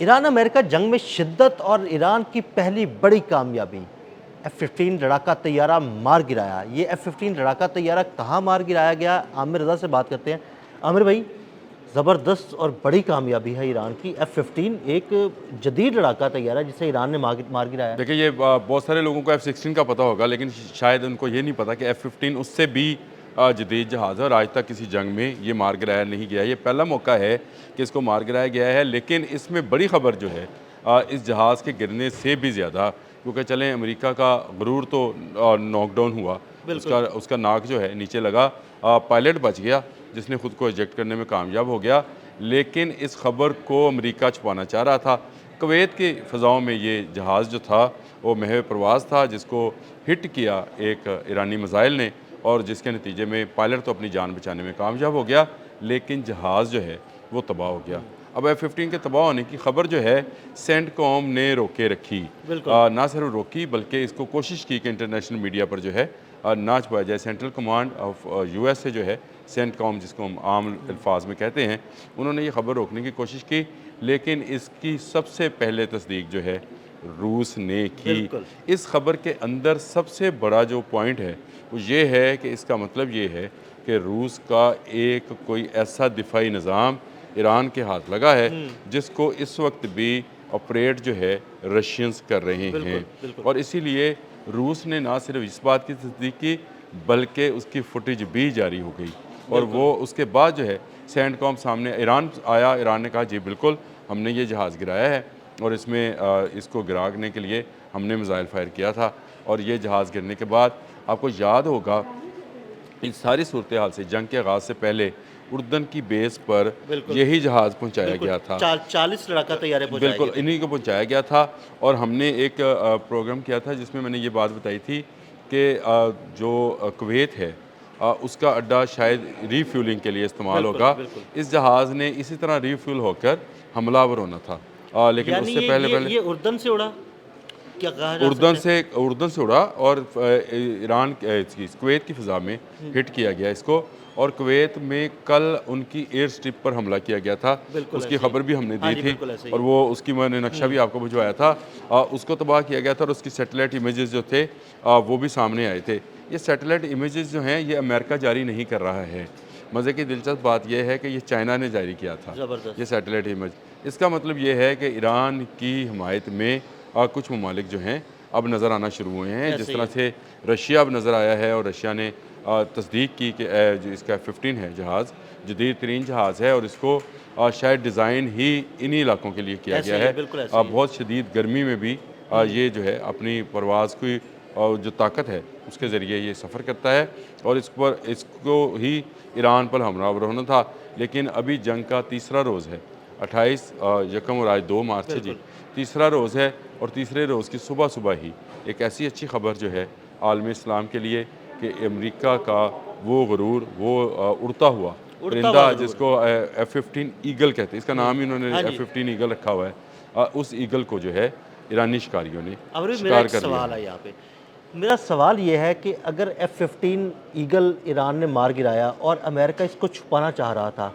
ایران امریکہ جنگ میں شدت اور ایران کی پہلی بڑی کامیابی F-15 لڑاکا طیارہ مار گرایا۔ یہ F-15 لڑاکا طیارہ کہاں مار گرایا گیا؟ عامر رضا سے بات کرتے ہیں۔ عامر بھائی، زبردست اور بڑی کامیابی ہے ایران کی۔ F-15 ایک جدید لڑاکا طیارہ ہے جسے ایران نے مار گرایا۔ دیکھیں، یہ بہت سارے لوگوں کو F-16 کا پتہ ہوگا، لیکن شاید ان کو یہ نہیں پتا کہ F-15 اس سے بھی جدید جہاز ہے اور آج تک کسی جنگ میں یہ مار گرایا نہیں گیا۔ یہ پہلا موقع ہے کہ اس کو مار گرایا گیا ہے، لیکن اس میں بڑی خبر جو ہے اس جہاز کے گرنے سے بھی زیادہ، کیونکہ چلیں امریکہ کا غرور تو ناک ڈاؤن ہوا، اس کا ناک جو ہے نیچے لگا، پائلٹ بچ گیا جس نے خود کو ایجیکٹ کرنے میں کامیاب ہو گیا، لیکن اس خبر کو امریکہ چھپانا چاہ رہا تھا۔ کویت کی فضاؤں میں یہ جہاز جو تھا وہ محو پرواز تھا، جس کو ہٹ کیا ایک ایرانی میزائل نے، اور جس کے نتیجے میں پائلٹ تو اپنی جان بچانے میں کامیاب ہو گیا، لیکن جہاز جو ہے وہ تباہ ہو گیا۔ اب F-15 کے تباہ ہونے کی خبر جو ہے سینٹ کام نے روکے رکھی، نہ صرف روکی بلکہ اس کو کوشش کی کہ انٹرنیشنل میڈیا پر جو ہے نہ چھپایا جائے۔ سینٹرل کمانڈ آف US سے جو ہے سینٹ کام، جس کو ہم عام الفاظ میں کہتے ہیں، انہوں نے یہ خبر روکنے کی کوشش کی، لیکن اس کی سب سے پہلے تصدیق جو ہے روس نے کی۔ اس خبر کے اندر سب سے بڑا جو پوائنٹ ہے وہ یہ ہے کہ اس کا مطلب یہ ہے کہ روس کا ایک کوئی ایسا دفاعی نظام ایران کے ہاتھ لگا ہے جس کو اس وقت بھی آپریٹ جو ہے رشینز کر رہے ہیں، اور اسی لیے روس نے نہ صرف اس بات کی تصدیق کی بلکہ اس کی فوٹیج بھی جاری ہو گئی، اور وہ اس کے بعد جو ہے سینٹ کام سامنے ایران آیا، ایران نے کہا جی بالکل ہم نے یہ جہاز گرایا ہے، اور اس میں اس کو گرانے کے لیے ہم نے میزائل فائر کیا تھا، اور یہ جہاز گرنے کے بعد آپ کو یاد ہوگا اس ساری صورتحال سے جنگ کے آغاز سے پہلے اردن کی بیس پر یہی جہاز پہنچایا گیا تھا، 40 لڑاکا طیارے پہنچائے گئے بالکل انہی کو پہنچایا گیا تھا، اور ہم نے ایک پروگرام کیا تھا جس میں میں نے یہ بات بتائی تھی کہ جو کویت ہے اس کا اڈا شاید ری فیولنگ کے لیے استعمال ہوگا، اس جہاز نے اسی طرح ری فیول ہو کر حملہ آور ہونا تھا، لیکن اس سے پہلے یہ اردن سے اڑا کیا کہا جا اردن سے اڑا اور ایران کویت کی فضا میں ہٹ کیا گیا اس کو، اور کویت میں کل ان کی ایئر سٹرپ پر حملہ کیا گیا تھا، اس کی خبر بھی ہم نے دی تھی، اور وہ اس کی میں نے نقشہ بھی آپ کو بھجوایا تھا، اس کو تباہ کیا گیا تھا، اور اس کی سیٹلائٹ امیجز جو تھے وہ بھی سامنے آئے تھے۔ یہ سیٹلائٹ امیجز جو ہیں یہ امریکہ جاری نہیں کر رہا ہے، مزے کی دلچسپ بات یہ ہے کہ یہ چائنا نے جاری کیا تھا یہ سیٹلائٹ امیج۔ اس کا مطلب یہ ہے کہ ایران کی حمایت میں کچھ ممالک جو ہیں اب نظر آنا شروع ہوئے ہیں، جس طرح سے رشیا اب نظر آیا ہے، اور رشیا نے تصدیق کی کہ جو اس کا F-15 ہے جہاز جدید ترین جہاز ہے، اور اس کو شاید ڈیزائن ہی انہی علاقوں کے لیے کیا گیا ہے۔ بہت شدید گرمی میں بھی یہ جو ہے اپنی پرواز کی جو طاقت ہے اس کے ذریعے یہ سفر کرتا ہے، اور اس کو ہی ایران پر حملہ آور ہونا تھا، لیکن ابھی جنگ کا تیسرا روز ہے، 28 یکم اور آج 2 مارچ ہے جی، تیسرا روز ہے، اور تیسرے روز کی صبح ہی ایک ایسی اچھی خبر جو ہے عالم اسلام کے لیے کہ امریکہ کا وہ غرور، وہ اڑتا ہوا پرندہ جس کو F-15 ایگل کہتے ہیں، اس کا نام ہی انہوں نے F-15 ایگل رکھا ہوا ہے، اس ایگل کو جو ہے ایرانی شکاریوں نے شکار کر لیا۔ میرا سوال یہ ہے کہ اگر F-15 ایگل ایران نے مار گرایا اور امریکہ اس کو چھپانا چاہ رہا تھا،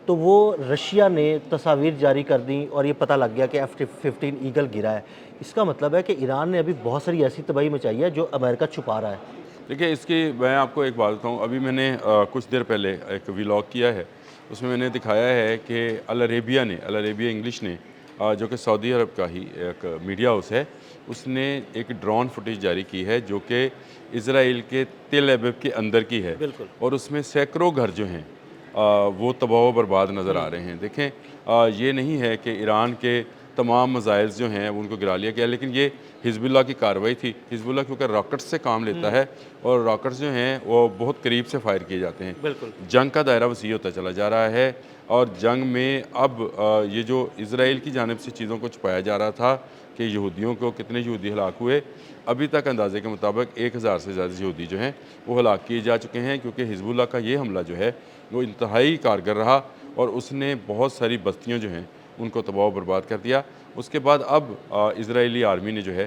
تو وہ رشیا نے تصاویر جاری کر دیں اور یہ پتہ لگ گیا کہ F-15 ایگل گرا ہے، اس کا مطلب ہے کہ ایران نے ابھی بہت ساری ایسی تباہی مچائی ہے جو امریکہ چھپا رہا ہے۔ دیکھیں، اس کی میں آپ کو ایک بات بتاؤں، ابھی میں نے کچھ دیر پہلے ایک ویلاگ کیا ہے، اس میں نے دکھایا ہے کہ العربیہ انگلش نے، جو کہ سعودی عرب کا ہی ایک میڈیا ہاؤس ہے، اس نے ایک ڈرون فوٹیج جاری کی ہے جو کہ اسرائیل کے تل ابیب کے اندر کی ہے، اور اس میں سینکڑوں گھر جو ہیں وہ تباہ و برباد نظر آ رہے ہیں۔ دیکھیں، یہ نہیں ہے کہ ایران کے تمام میزائلز جو ہیں ان کو گرا لیا گیا، لیکن یہ حزب اللہ کی کارروائی تھی۔ حزب اللہ کیونکہ راکٹس سے کام لیتا ہے، اور راکٹس جو ہیں وہ بہت قریب سے فائر کیے جاتے ہیں، جنگ کا دائرہ وسیع ہوتا چلا جا رہا ہے، اور جنگ میں اب یہ جو اسرائیل کی جانب سے چیزوں کو چھپایا جا رہا تھا کہ یہودیوں کو کتنے یہودی ہلاک ہوئے، ابھی تک اندازے کے مطابق 1000 سے زیادہ یہودی جو ہیں وہ ہلاک کیے جا چکے ہیں، کیونکہ حزب اللہ کا یہ حملہ جو ہے وہ انتہائی کارگر رہا، اور اس نے بہت ساری بستیاں جو ہیں ان کو تباہ و برباد کر دیا۔ اس کے بعد اب اسرائیلی آرمی نے جو ہے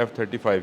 F-35